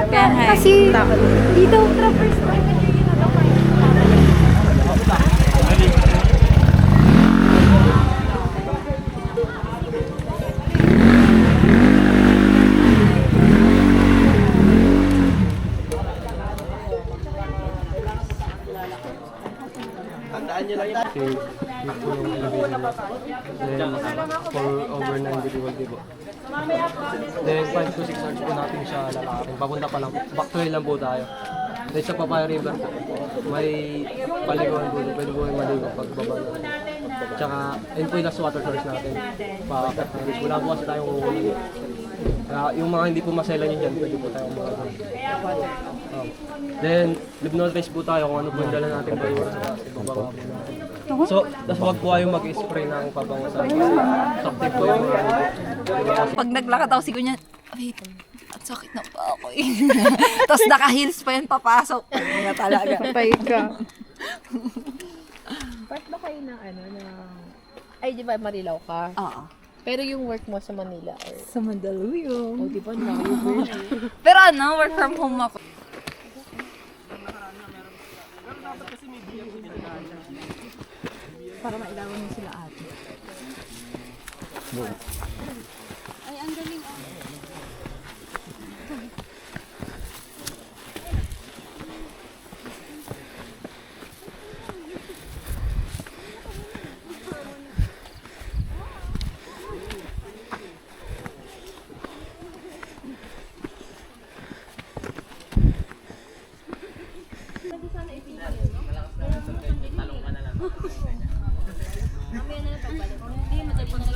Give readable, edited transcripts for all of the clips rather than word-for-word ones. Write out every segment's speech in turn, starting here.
Kaya nga eh. Kasi di daw trappers na Tandaan nyo lang yan. Kasi yung punong elevation niya. Then, for over 90 volt po. Then, 5 to 6 hours po natin siya lalakarin. Papunta pa lang po. Back to hill lang po tayo. Then, sa Papaya River po, may paliguan po. Pwede po yung maligo pagbaba natin. Tsaka, yun po yung last water source natin. Pakakit na rin. Wala po kasi tayong kukunin. Yung mga hindi po maselan yun dyan, pwede po tayong mga then, live notice po tayo kung ano po yung dala natin bayura sa ibababa po natin. So, tas huwag po kayong mag-spray ng pabangasan kasi sakti po yung mga Pag naglakad ako siguro niya, wait, at sakit na pa ako eh. Tapos naka-heels pa yun papasok. Ano na talaga. patay ka. Part ba kayo ng ay di ba Marilao ka? Oo. Pero yung work mo sa Manila or Sa Mandaluyong. di ba na? Pero ano, work from home ako. Para mailawan mo sila ate. Ay, ang galing oh.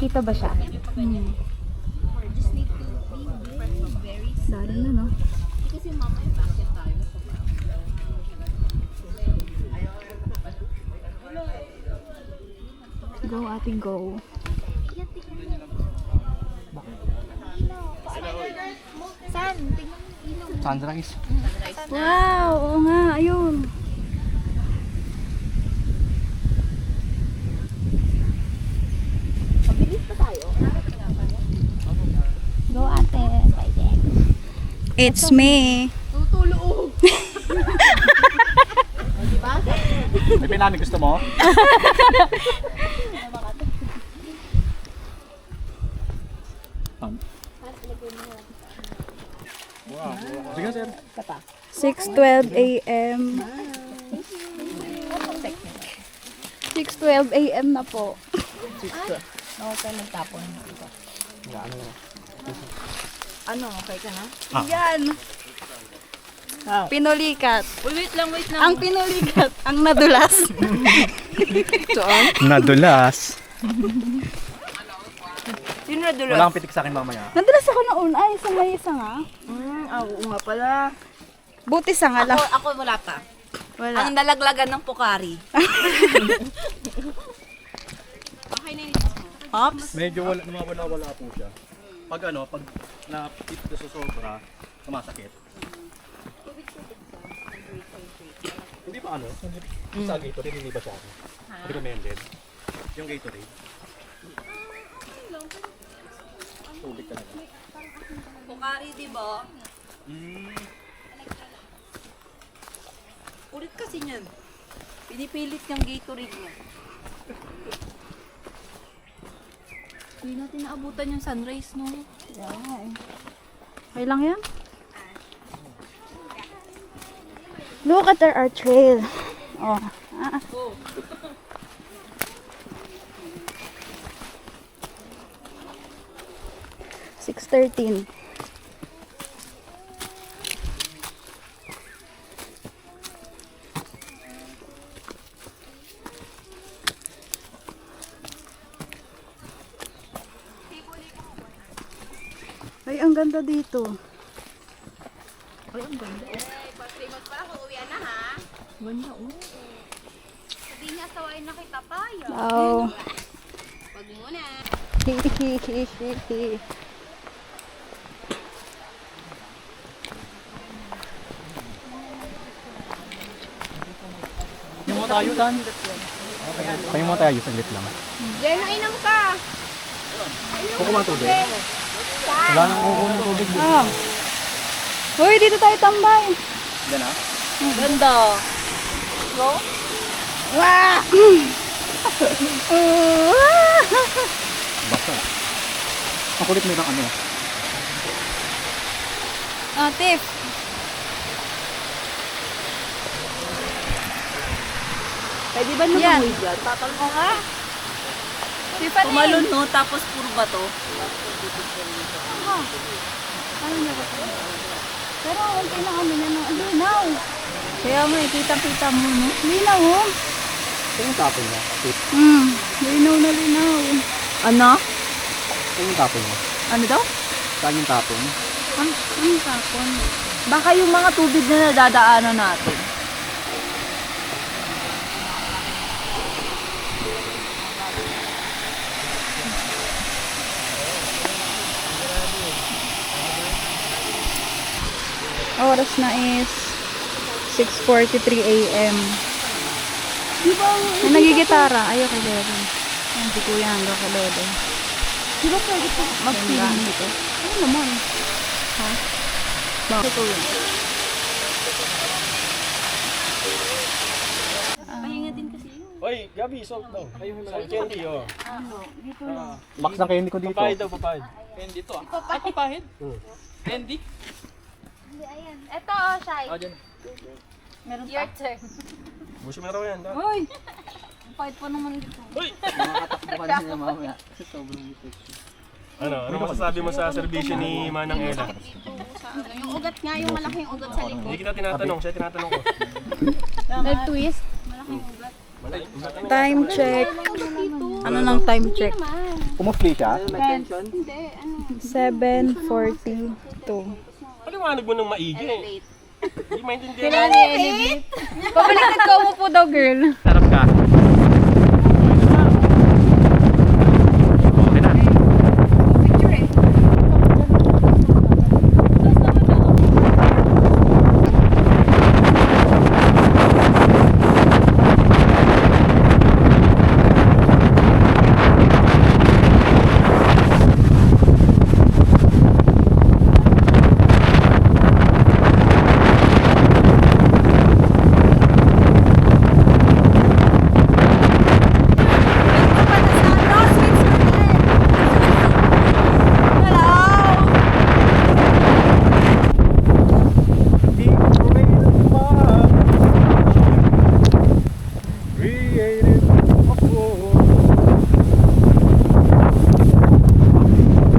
Kita ba siya? Dali na, no? Go, ate, go. sunrise. Wow, oo nga, ayun. Go, ate. It's me. May pinami gusto mo? Wow. Sige sir. 6:12 a.m. 6:12 a.m. na po. Okay, nagtapon. Ano, okay ka na? Yan. Pinulikat. Wait lang. Ang pinulikat, ang nadulas. Nadulas. Sino na dulo? Wala kang pitik sa akin mamaya. Nadulas ako noon. Ay, sa may sanga. Oo nga pala. Buti sanga lang. Ako wala pa. Wala. Ang nalaglagan ng pukari. Hops? Medyo wala po siya. Pag napit ka sa sobra, sumasakit. Hindi pa sa Gatorade, hindi ba siya? Recommended. Yung Gatorade. Tubig ka na ba? Pukari, di ba? Ulit kasi niyan. Pinipilit yung Gatorade niya. Hindi natin naabutan yung sunrise, no? Okay lang yan? Look at our trail. Oh. 6:13. Ay, ang ganda dito. Ay, ang ganda. Famous pala kung uwian na ha. Ganda, oh. Sabi niya sawayin na kita tayo. Wow. Wag muna. Hihihihihi. Yung mo tayo, Dan. Pahinga mo tayo, saglit lang. Jen, mainam ka. Kukuha ng tubig. Wala nang kukuha ng tubig. Ah. Uy, dito tayo tambay. Ganda. Wow! Basta. Ang kulit mo ng ano. Tip. Pwede ba Yan. lumangoy dyan? Tatalmo nga. Tiffany. Tumalon no, tapos puro bato. Pero okay na kami na ng linaw. Kaya mo, kita-kita mo, no? Linaw, oh. Ito yung tapon niya. Linaw na linaw. Ano? Ito yung tapon niya. Ano daw? Saan yung tapon? Ang tapon. Baka yung mga tubig na nadadaanan natin. Oras na is 6:43 a.m. May nagigitara. Ayaw kay Lero. Ayan si Kuya hanggang kay Lero. Di ba pwede po mag-feeling dito? Ano naman? Ha? Bakit ko yun? Oy, Gabi, sold daw. Ayun, candy, oh. Max ng candy ko dito. Papayad daw, papayad. Hindi, ayan. Ito, oh, Shai. Your turn. Busi mo na raw yan. da. Uy! Ang pahit pa naman dito. Makakatakbo ka na mamaya. Sobrang effect. Ano masasabi mo sa serbisyo ni Manang Ella? Yung ugat nga, yung malaking ugat sa likod. Hindi kita tinatanong, siya tinatanong ko. Nag-twist. Time check. Ano nang time check? Kumufli siya? 7:42. Paliwanag mo ng maigi eh. Hindi maintindihan. Kailangan i-elevate. Pabaliktad ka, umupo daw, girl. Sarap ka. Okay na.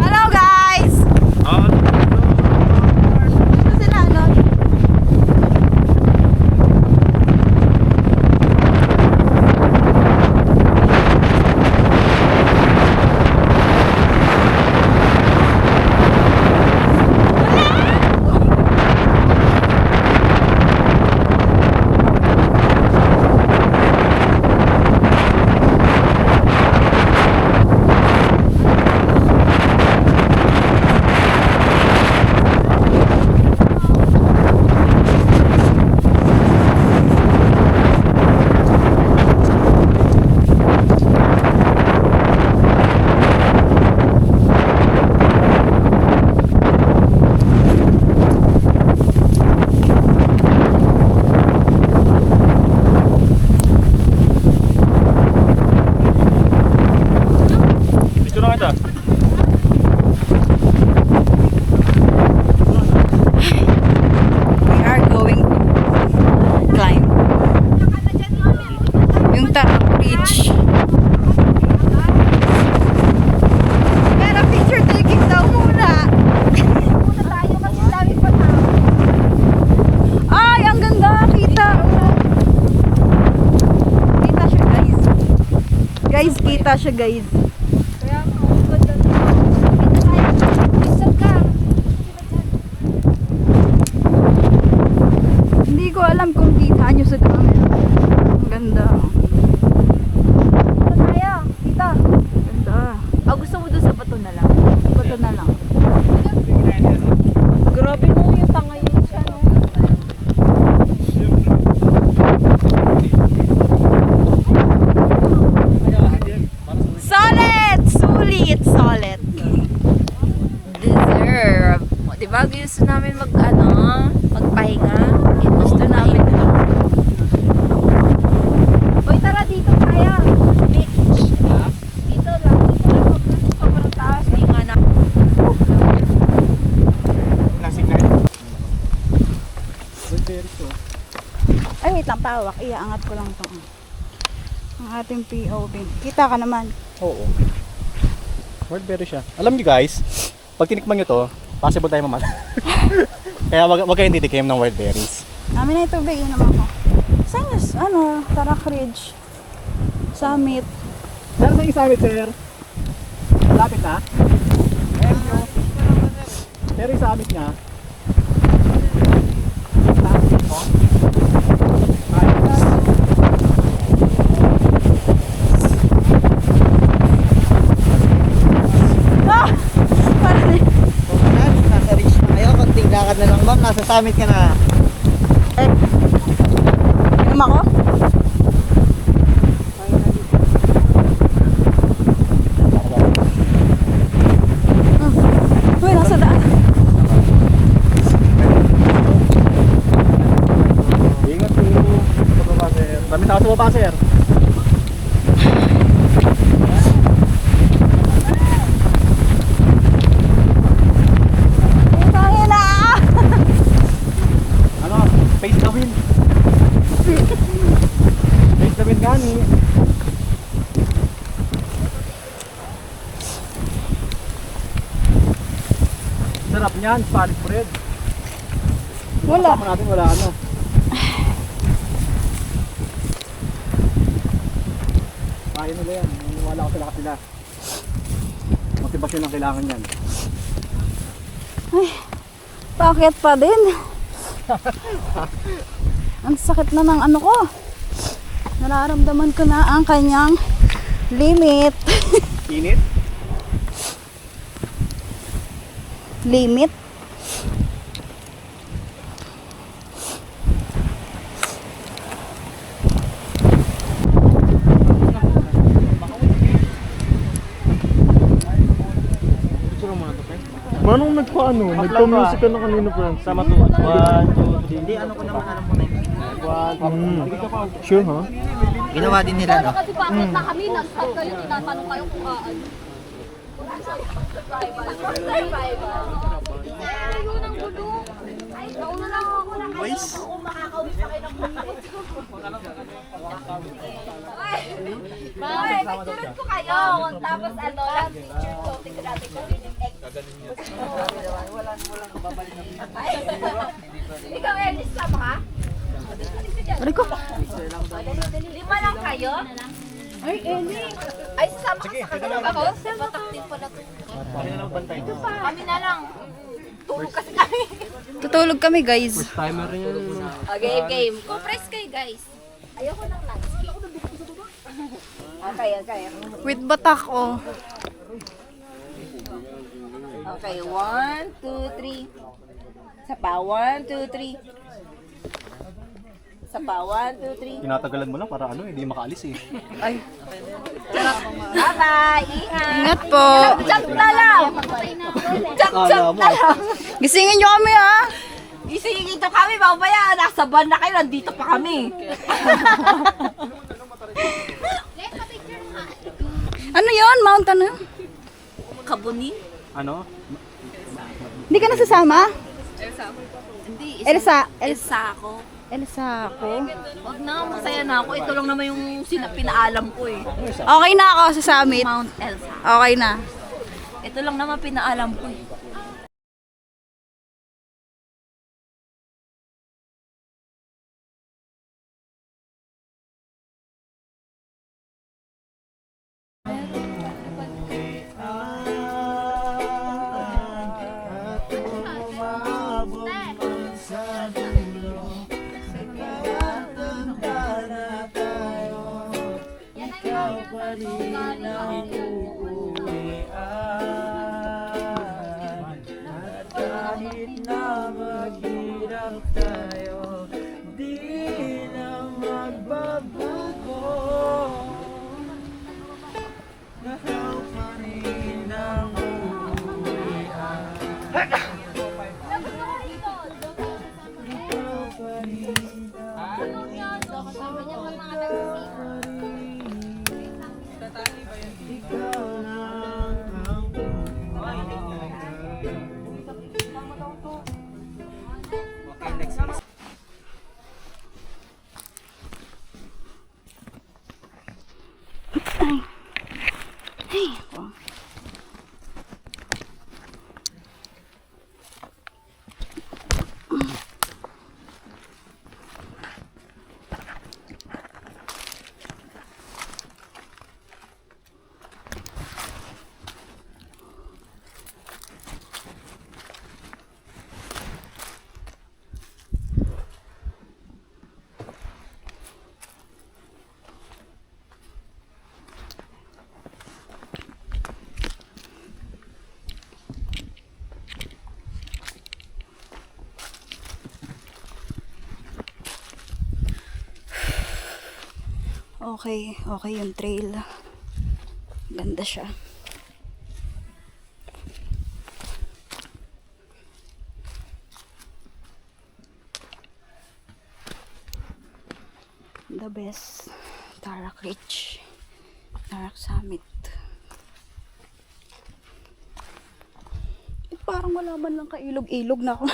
Hello, guys! Dito sila, ano? Dito na kita. We are going to climb. Yung Tarak Beach. Pero picture taking daw muna. Muna tayo kasi dami pa tao. Ay, ang ganda. Kita. Kita siya, guys. Guys, kita siya, guys. Isog ka. Hindi ko alam kung kita nyo sa camera. Ang ganda. Ito tayo. Dito. Ganda. Gusto mo doon sa bato na lang? Bato na lang. Grabe mo yung tanga yun siya, no? Sana Diba? Gusto namin magpahinga. Gusto namin. Uy, tara dito kaya. Beach. Dito lang. Sobrang taas. Hinga na. Classic na Ay, wait lang, pawak. Iaangat ko lang ito. Ang ating POV. Kita ka naman. Oo. Wordberry siya. Alam niyo guys, pag tinikman nyo to, possible tayo mamatay. Kaya wag kayong titikim ng wordberries. Namin na ito, bigyan naman ko. Saan yung, Tarak Ridge. Summit. Saan sa summit, sir? Malapit na? Ayan nyo. Pero yung summit niya, Nasa reach na kayo. Konting lakad na lang ma'am. Nasa summit ka na. Inom ako? Uy, nasa daan. ingat po. Baba, sir. Dami tao sa baba, sir. Tangin na! Ano? Face the wind. Face the wind gani. Sarap niyan, Spanish bread. Wala. Kasama natin wala ano. Kaya nila yan. Wala ko sila kapila. Motivasyon ang kailangan yan. Bakit pa din? Ang sakit na ng ano ko. Nararamdaman ko na ang kanyang limit. Init? Limit? Manong nagpa-music ka na kanina, friends? Sama to. 1, 2, 3. Hindi, ano ko naman alam ko na yung Sure, ha? ginawa din nila, no? Kasi bakit na kami nag-stop kayo, tinatanong kayo kung ano. Ayun ang gulo. Ay, nauna lang ako na kayo kung makakawis pa kayo ng minute. Ay, picturean ko kayo. Tapos last picture ko, tingnan natin kung yun yung ex. Ikaw, Ernest, sama ka? Aray ko. Lima lang kayo? Ay, Eli. Ay, sasama ka sa kanila ako? Batak din pala to. Ito pa. Kami na lang. Tulog kasi kami. Tutulog kami, guys. Timer rin yan. Okay, game. Compress kayo, guys. Ayoko ng landscape. Okay. With batak, oh. Okay, 1, 2, 3. Isa pa, 1, 2, 3. Isa pa, 1, 2, 3. Tinatagalan mo lang para ano, hindi makaalis eh. Bye-bye! Ingat! Ingat po. Jump na lang! Jump na lang! Gisingin nyo kami, ha? Gisingin dito kami, mamaya nasa van na kayo, nandito pa kami. Ano yon? Mount ano? Kabunin? Ano? Hindi ka nasasama? Hindi, Elsa. Elsa ako. Elsa ako. Wag na, masaya na ako. Ito lang naman yung pinaalam ko eh. Okay na ako sa summit. Mount Elsa. Okay na. Ito lang naman pinaalam ko eh. Okay yung trail. Ganda siya. The best. Tarak Ridge. Tarak Summit. Parang wala man lang kailog-ilog na ako.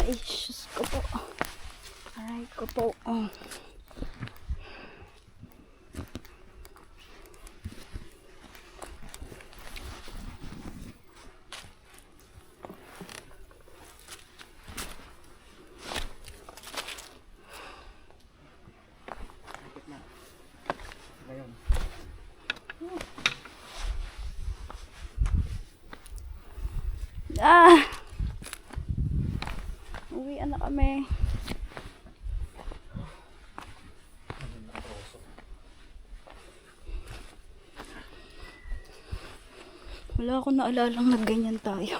Ay, sus ko po. Aray ko po. Ah! Uwian na kami. Wala akong naalalang nagganyan tayo.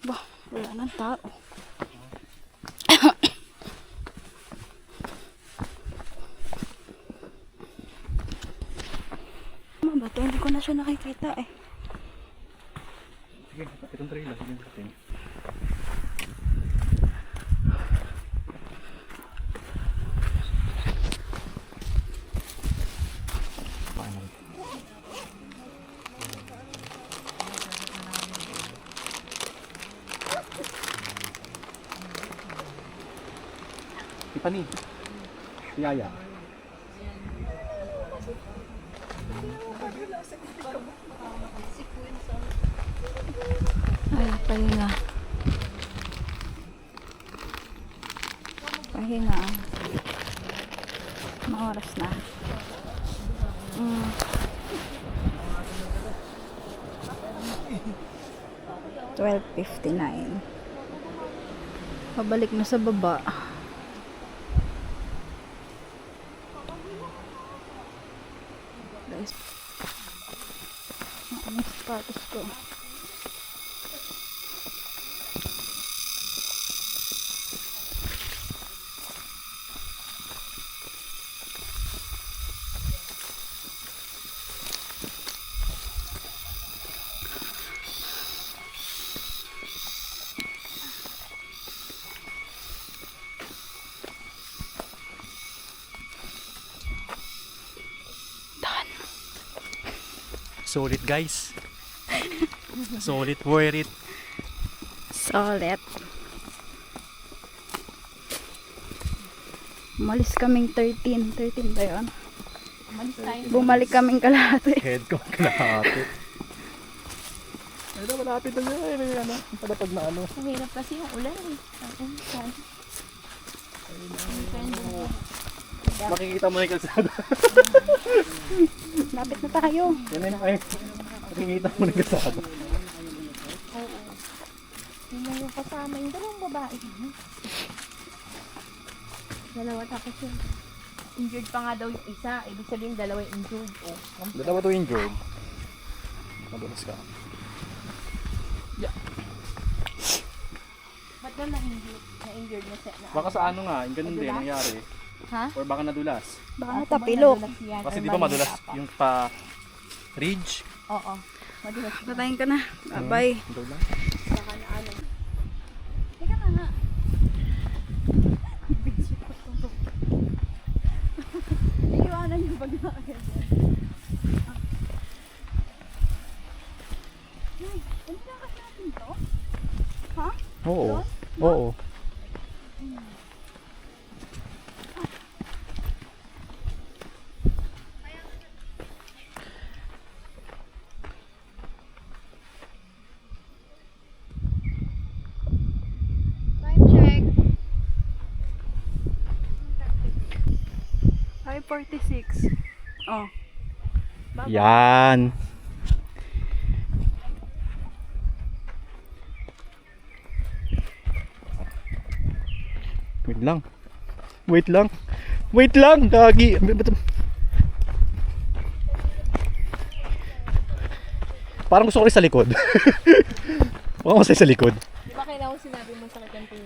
Bah, wala nang tao. Bato, hindi ko na siya nakikita eh. Sige, itong trail lang. Sige, natin. Tiffany. Yaya. Ay, pahinga. Pahinga. Mga oras na. 12:59. Pabalik na sa baba. Guys. Ang sapatos ko. Solid guys. Solid, worth it. Solid. Umalis kaming 13. 13 ba yun? Bumalik kaming kalahati. Head ko kalahati. Ay, malapit na yun. Ay, ano, palapag na ano. Mahirap kasi yung ulan eh. Makikita mo na yung kalsada. Lapit na tayo. Yan na ay. Makikita mo na yung kalsada. Yun na yung kasama yung dalawang babae. Dalawa tapos yung injured pa nga daw yung isa. Ibig sabihin dalawa yung injured. Oh. Dalawa to injured. Madulas ka. Ba't na na-injured? Na-injured na siya? Baka sa ano nga, yung ganun din nangyari. Ha? Or baka nadulas. Baka natapilok. Kasi di ba madulas yung pa ridge? Oo. Madulas. Patayin ka na. Bye. Doon lang. Baka na ano. Teka na nga. Iiwanan yung bag na agad. Ay, pinakas natin to? Ha? Oo. Oo. 12:46. Oh. Yan. Wait lang. Wait lang. Wait lang, gagi. Parang gusto ko rin sa likod. Baka masaya sa likod. Di ba kailangan sinabi mo sa kanya po?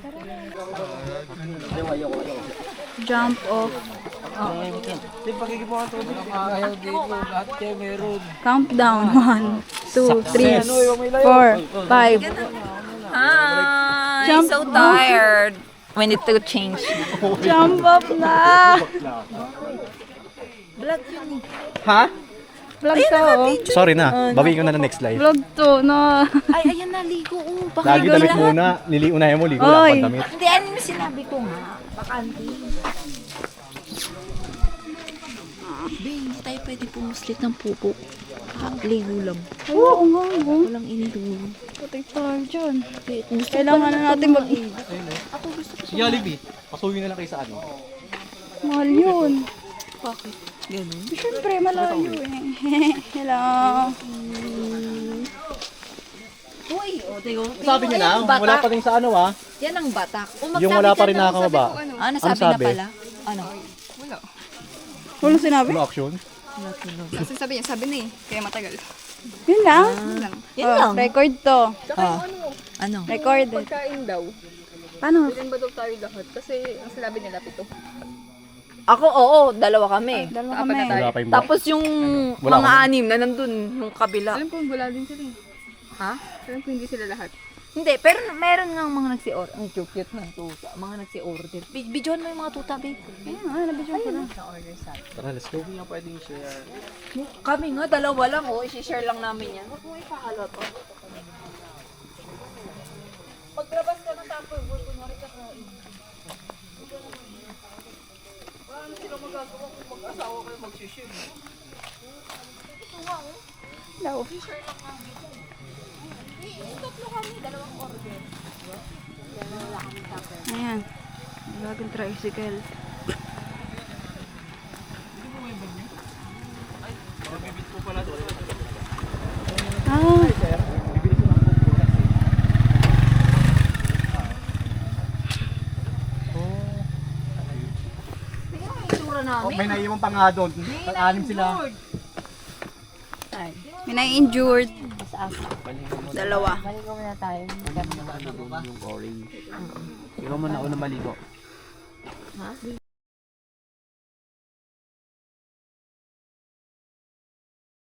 Jump off. Ayaw dito, lahat kayo meron. Countdown. 1, 2, 3, 4, 5. Hi! Jump So tired. We need to change. Jump off na! Ha? Vlog to, oh. Sorry na. Bawiin ko na next live. Vlog to, no. Ay, ayan na, ligo. Baka Lagi damit muna. Unahin mo, ligo lang Oy. pag damit. Hindi, ano yung sinabi ko nga? Bakante. Be, hindi tayo pwede pumuslit ng pupo. Ligo lang. Oo nga, oh. Walang indo. Putik tayo dyan. Kailangan na natin mag... Si Jollibee, pasuyin na lang kayo sa ano. Mahal yun. Bakit? Ganun? Siyempre, malayo eh. Hello. Uy, o, tigo. Sabi niya na, wala pa rin sa ano ah. Yan ang batak. Yung wala pa rin nakakababa. Ano, Ano sabi na sabi? pala? Ano? Wala sinabi? Ano action? Kasi sabi niya, sabi na eh. Kaya matagal. Yun lang. Yan lang. Record to. Ano? Record. Pagkain daw. Paano? Bilhin ba daw tayo lahat? Kasi ang sinabi nila 7. Ako, oo, dalawa kami. Dalawa Apat na kami. tayo. Wala pa yung Tapos yung Wala mga ka. 6 na nandun, yung kabila. Alam ko, wala din sila eh. Ha? Alam ko, hindi sila lahat. Hindi, pero meron nga mga nagsi-order. Ang cute ng tuta. Mga nagsi-order. Bidyoan mo yung mga tuta, babe. Nabidyon ko na. Tara, let's go. Hindi pwedeng share. Kami nga, dalawa lang, oh. I-share lang namin yan. Huwag mo ipahalot, oh. Maglabas ka ng tapos, kunwari ka kain. Wala na sila magagawa kung mag-asawa kayo mag-share. Ito nga, oh. Hello. I-share lang namin. Tatlo kami, dalawang order. Ayan. Bagong tricycle. Itsura namin. May naiwan pa nga doon. Anim sila. May na-injured. Dalawa. Yung orange. Ikaw mo na una maligo.